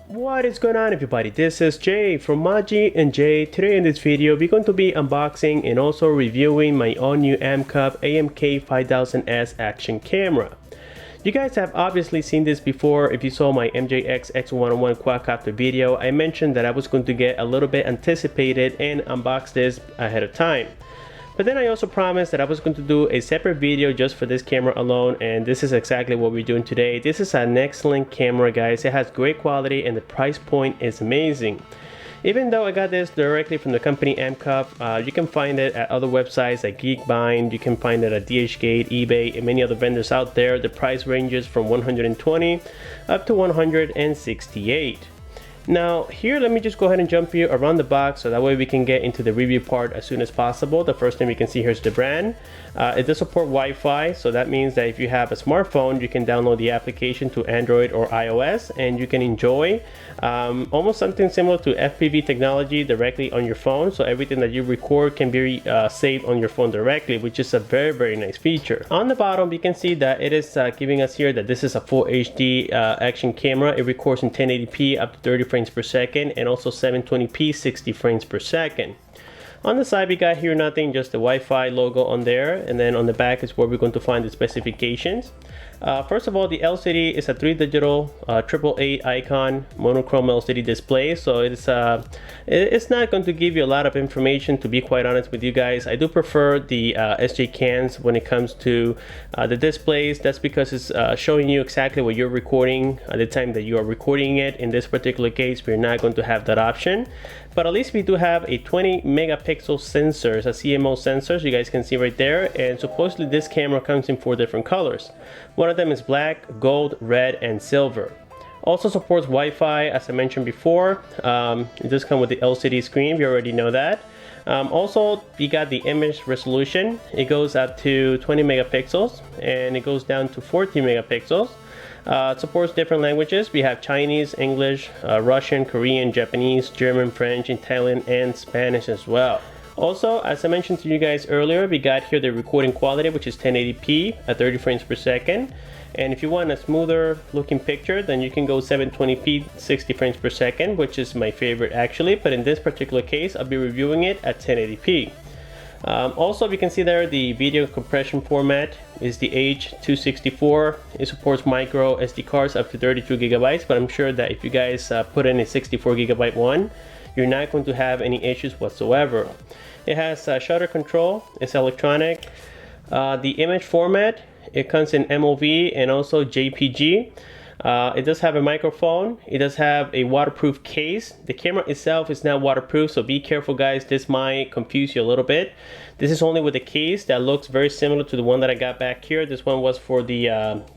What is going on, everybody? This is Jay from Maji and Jay. Today in this video we're going to be unboxing and also reviewing my all new AMCUP AMK 5000S action camera. You guys have obviously seen this before. If you saw my MJX X101 quadcopter video, I mentioned that I was going to get a little bit anticipated and unbox this ahead of time. But then I also promised that I was going to do a separate video just for this camera alone, and this is exactly what we're doing today. This is an excellent camera, guys. It has great quality and the price point is amazing. Even though I got this directly from the company AMCUP, you can find it at other websites like Geekbind, you can find it at DHgate, eBay, and many other vendors out there. The price ranges from $120 up to $168. Now here, let me just go ahead and jump you around the box so that way we can get into the review part as soon as possible. The first thing we can see here is the brand. It does support Wi-Fi, so that means that if you have a smartphone, you can download the application to Android or iOS and you can enjoy almost something similar to FPV technology directly on your phone. So everything that you record can be saved on your phone directly, which is a very nice feature. On the bottom, you can see that it is giving us here that this is a full HD action camera. It records in 1080p up to 30 frames per second and also 720p 60 frames per second. On the side we got here nothing, just the Wi-Fi logo on there, and then on the back is where we're going to find the specifications. First of all, the LCD is a 3 digital 888 icon monochrome LCD display, so it's not going to give you a lot of information, to be quite honest with you guys. I do prefer the SJ cams when it comes to the displays. That's because it's showing you exactly what you're recording at the time that you are recording it. In this particular case, we're not going to have that option, but at least we do have a 20 megapixel sensors, a CMO sensors, you guys can see right there, and supposedly this camera comes in 4 different colors. One of them is black, gold, red, and silver. Also supports Wi-Fi, as I mentioned before. It does come with the LCD screen, we already know that. Also, we got the image resolution. It goes up to 20 megapixels and it goes down to 14 megapixels. It supports different languages. We have Chinese, English, Russian, Korean, Japanese, German, French, Italian, and Spanish as well. Also, as I mentioned to you guys earlier, we got here the recording quality, which is 1080p at 30 frames per second. And if you want a smoother looking picture, then you can go 720p 60 frames per second, which is my favorite actually. But in this particular case, I'll be reviewing it at 1080p. Also, we can see there the video compression format is the H264. It supports micro SD cards up to 32 gigabytes, but I'm sure that if you guys put in a 64 gigabyte one, you're not going to have any issues whatsoever. It has shutter control, it's electronic. The image format, it comes in MOV and also JPG. It does have a microphone. It does have a waterproof case. The camera itself is not waterproof, so be careful guys, this might confuse you a little bit. This is only with a case that looks very similar to the one that I got back here. This one was for the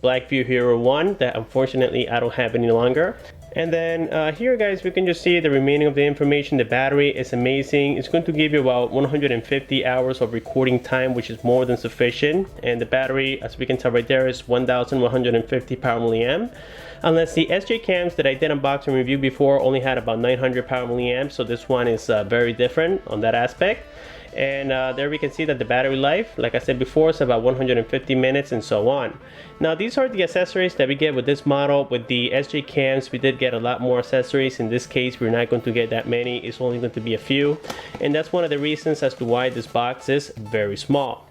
Blackview Hero 1 that unfortunately I don't have any longer. And then here guys, we can just see the remaining of the information. The battery is amazing. It's going to give you about 150 hours of recording time, which is more than sufficient. And the battery, as we can tell right there, is 1150 power milliamp. Unless the SJ cams that I did unbox and review before only had about 900 power milliamp, so this one is very different on that aspect. And there we can see that the battery life, like I said before, is about 150 minutes and so on. Now these are the accessories that we get with this model. With the SJ cams, we did get a lot more accessories. In this case, we're not going to get that many. It's only going to be a few. And that's one of the reasons as to why this box is very small.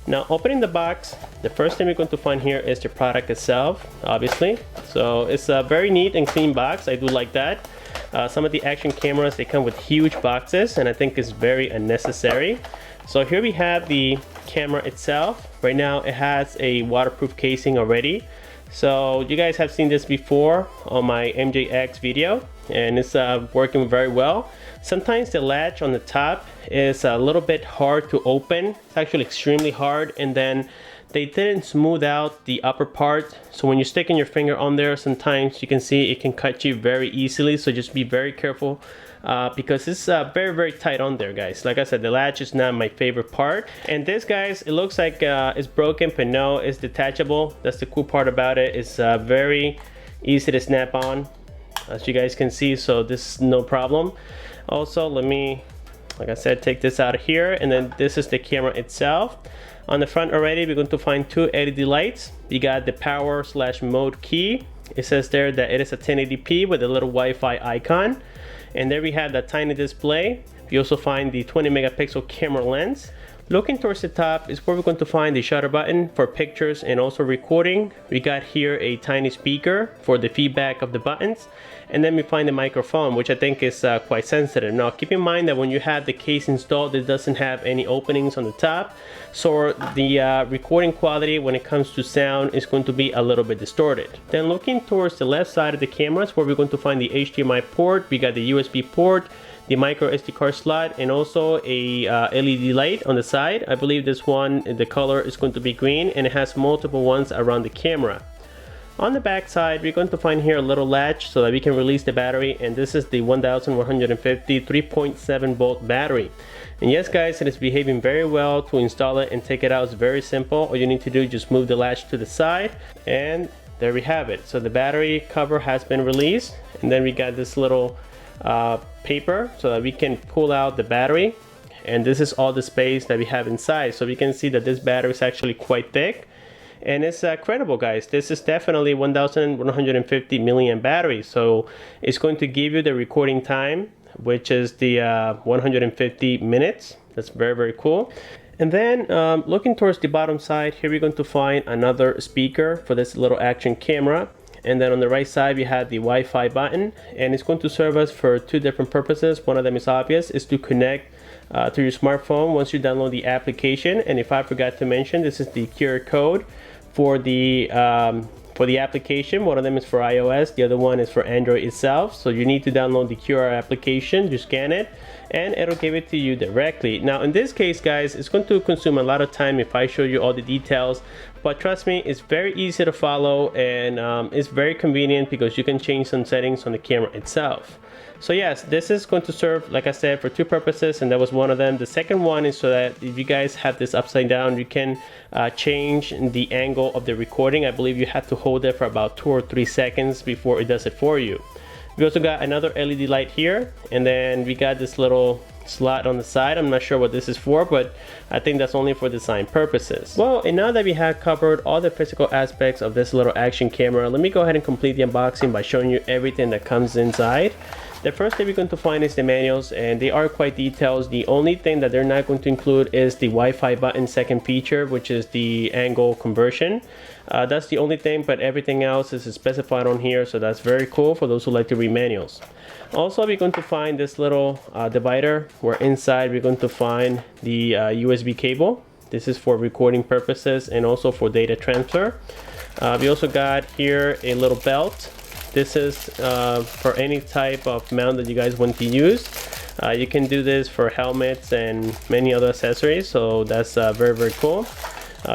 Now opening the box, the first thing we're going to find here is the product itself, obviously. So it's a very neat and clean box. I do like that. Some of the action cameras, they come with huge boxes and I think it's very unnecessary. So here we have the camera itself. Right now it has a waterproof casing already. So you guys have seen this before on my MJX video and it's working very well. Sometimes the latch on the top is a little bit hard to open. It's actually extremely hard, and then they didn't smooth out the upper part, so when you're sticking your finger on there, sometimes you can see it can cut you very easily. So just be very careful because it's very tight on there, guys. Like I said, the latch is not my favorite part. And this, guys, it looks like it's broken, but no, it's detachable. That's the cool part about it. It's very easy to snap on, as you guys can see, so this is no problem. Also, let me Like I said, take this out of here, and then this is the camera itself. On the front already, we're going to find two LED lights. We got the power/mode key. It says there that it is a 1080p with a little Wi-Fi icon. And there we have that tiny display. We also find the 20 megapixel camera lens. Looking towards the top is where we're going to find the shutter button for pictures and also recording. We got here a tiny speaker for the feedback of the buttons. And then we find the microphone, which I think is quite sensitive. Now keep in mind that when you have the case installed, it doesn't have any openings on the top. So the recording quality when it comes to sound is going to be a little bit distorted. Then looking towards the left side of the cameras, where we're going to find the HDMI port, we got the USB port, the micro SD card slot, and also a LED light on the side. I believe this one, the color is going to be green, and it has multiple ones around the camera. On the back side, we're going to find here a little latch so that we can release the battery, and this is the 1150 3.7 volt battery. And yes guys, it is behaving very well. To install it and take it out is very simple. All you need to do is just move the latch to the side, and there we have it. So the battery cover has been released, and then we got this little paper so that we can pull out the battery, and this is all the space that we have inside. So we can see that this battery is actually quite thick, and it's credible guys. This is definitely 1150 milliamp battery, so it's going to give you the recording time, which is the 150 minutes. That's very cool. And then looking towards the bottom side here, we're going to find another speaker for this little action camera. And then on the right side we have the Wi-Fi button, and it's going to serve us for two different purposes. One of them is obvious, is to connect to your smartphone once you download the application. And if I forgot to mention, this is the QR code for the application. One of them is for iOS, the other one is for Android itself. So you need to download the QR application, you scan it, and it'll give it to you directly. Now in this case guys, it's going to consume a lot of time if I show you all the details, but trust me, it's very easy to follow, and it's very convenient because you can change some settings on the camera itself. So yes, this is going to serve, like I said, for two purposes, and that was one of them. The second one is so that if you guys have this upside down, you can change the angle of the recording. I believe you have to hold it for about 2 or 3 seconds before it does it for you. We also got another LED light here, and then we got this little slot on the side. I'm not sure what this is for, but I think that's only for design purposes. Well, and now that we have covered all the physical aspects of this little action camera, let me go ahead and complete the unboxing by showing you everything that comes inside. The first thing we're going to find is the manuals, and they are quite detailed. The only thing that they're not going to include is the Wi-Fi button second feature, which is the angle conversion. That's the only thing, but everything else is specified on here, so that's very cool for those who like to read manuals. Also, we're going to find this little divider, where inside we're going to find the USB cable. This is for recording purposes and also for data transfer. We also got here a little belt. This is for any type of mount that you guys want to use. You can do this for helmets and many other accessories, so that's very cool.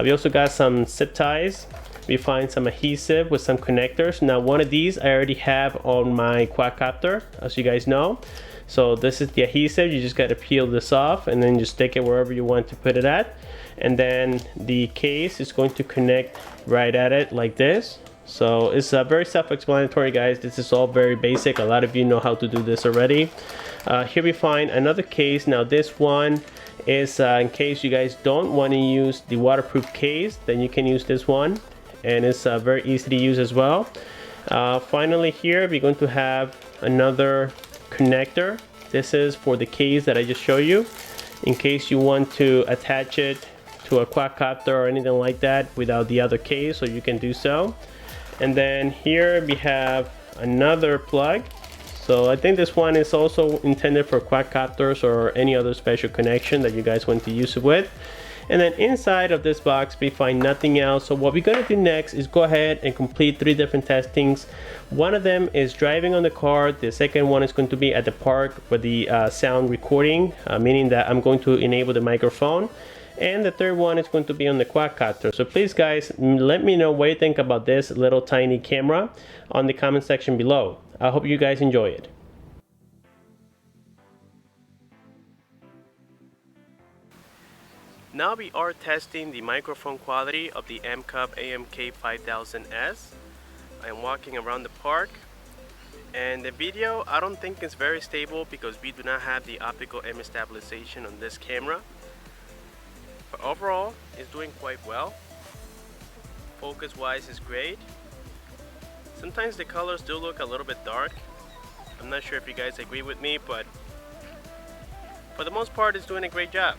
We also got some zip ties. We find some adhesive with some connectors. Now one of these I already have on my quadcopter, as you guys know. So this is the adhesive. You just got to peel this off and then just stick it wherever you want to put it at. And then the case is going to connect right at it like this. So it's very self-explanatory guys. This is all very basic. A lot of you know how to do this already. Here we find another case. Now this one is in case you guys don't want to use the waterproof case, then you can use this one, and it's very easy to use as well. Finally here we're going to have another connector. This is for the case that I just showed you, in case you want to attach it to a quadcopter or anything like that without the other case, so you can do so. And then here we have another plug. So I think this one is also intended for quadcopters or any other special connection that you guys want to use it with. And then inside of this box we find nothing else. So what we're going to do next is go ahead and complete 3 different testings. One of them is driving on the car. The second one is going to be at the park for the sound recording, meaning that I'm going to enable the microphone. And the third one is going to be on the quadcopter. So please guys, let me know what you think about this little tiny camera on the comment section below. I hope you guys enjoy it. Now we are testing the microphone quality of the MCUP AMK5000S. I am walking around the park, And the video, I don't think it's very stable because we do not have the optical image stabilization on this camera. But overall, it's doing quite well. Focus wise is great. Sometimes the colors do look a little bit dark. I'm not sure if you guys agree with me, but for the most part, it's doing a great job.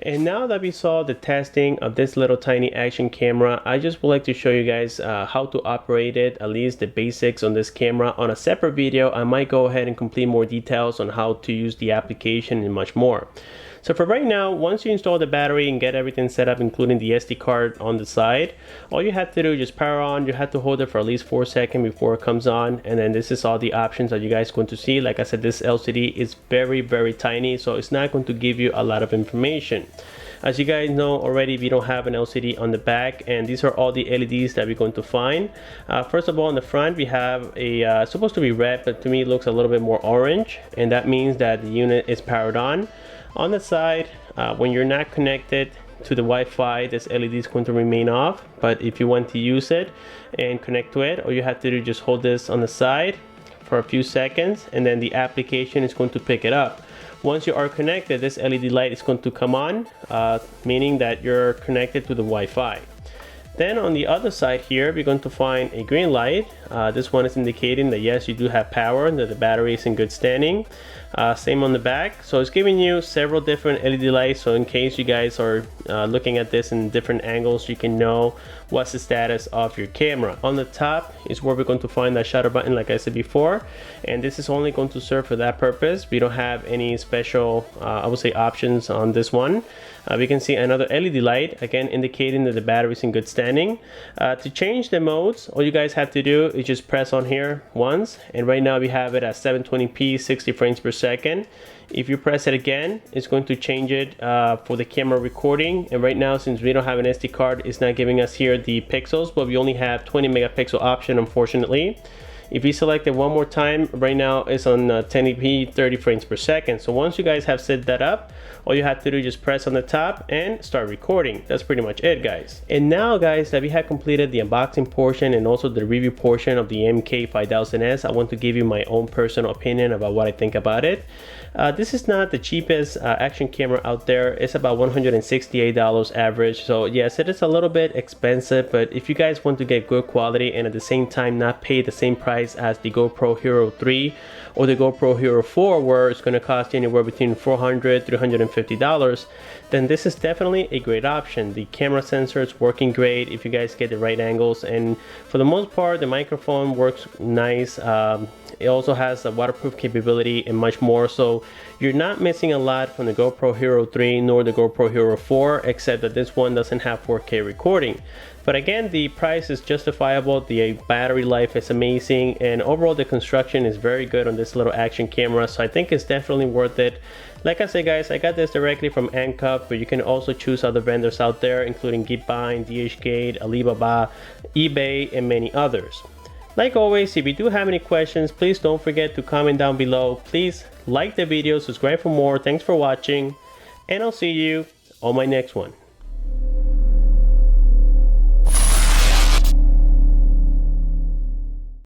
And now that we saw the testing of this little tiny action camera, I just would like to show you guys how to operate it, at least the basics on this camera. On a separate video, I might go ahead and complete more details on how to use the application and much more. So for right now, once you install the battery and get everything set up, including the SD card on the side, all you have to do is just power on. You have to hold it for at least 4 seconds before it comes on. And then this is all the options that you guys are going to see. Like I said, this LCD is very tiny, so it's not going to give you a lot of information. As you guys know already, we don't have an LCD on the back, and these are all the LEDs that we're going to find. First of all, on the front, we have a supposed to be red, but to me it looks a little bit more orange, and that means that the unit is powered on. On the side, when you're not connected to the Wi-Fi, this LED is going to remain off, but if you want to use it and connect to it, all you have to do is just hold this on the side for a few seconds, and then the application is going to pick it up. Once you are connected, this LED light is going to come on, meaning that you're connected to the Wi-Fi. Then on the other side here, we're going to find a green light. This one is indicating that yes, you do have power and that the battery is in good standing. Same on the back. So it's giving you several different LED lights, so in case you guys are looking at this in different angles, you can know what's the status of your camera. On the top is where we're going to find that shutter button, like I said before, and this is only going to serve for that purpose. We don't have any special I would say options on this one. We can see another LED light, again indicating that the battery is in good standing. To change the modes, all you guys have to do is just press on here once, and right now we have it at 720p 60 frames per second. If you press it again, it's going to change it for the camera recording, and right now, since we don't have an SD card, it's not giving us here the pixels, but we only have 20 megapixel option, unfortunately. If we select it one more time, right now it's on 1080p 30 frames per second. So once you guys have set that up, all you have to do is just press on the top and start recording. That's pretty much it, guys. And now, guys, that we have completed the unboxing portion and also the review portion of the MK5000S, I want to give you my own personal opinion about what I think about it. This is not the cheapest action camera out there. It's about $168 average. So yes, it is a little bit expensive, but if you guys want to get good quality and at the same time not pay the same price as the GoPro Hero 3 or the GoPro Hero 4, where it's going to cost you anywhere between $400 $350, then this is definitely a great option. The camera sensor is working great if you guys get the right angles, and for the most part the microphone works nice. It also has a waterproof capability and much more, so you're not missing a lot from the GoPro Hero 3 nor the GoPro Hero 4, except that this one doesn't have 4K recording. But again, the price is justifiable, the battery life is amazing, and overall the construction is very good on this little action camera, so I think it's definitely worth it. Like I said, guys, I got this directly from Ancup, but you can also choose other vendors out there, including Geekbuying, DHgate, Alibaba, eBay, and many others. Like always, if you do have any questions, please don't forget to comment down below. Please like the video, subscribe for more. Thanks for watching, and I'll see you on my next one.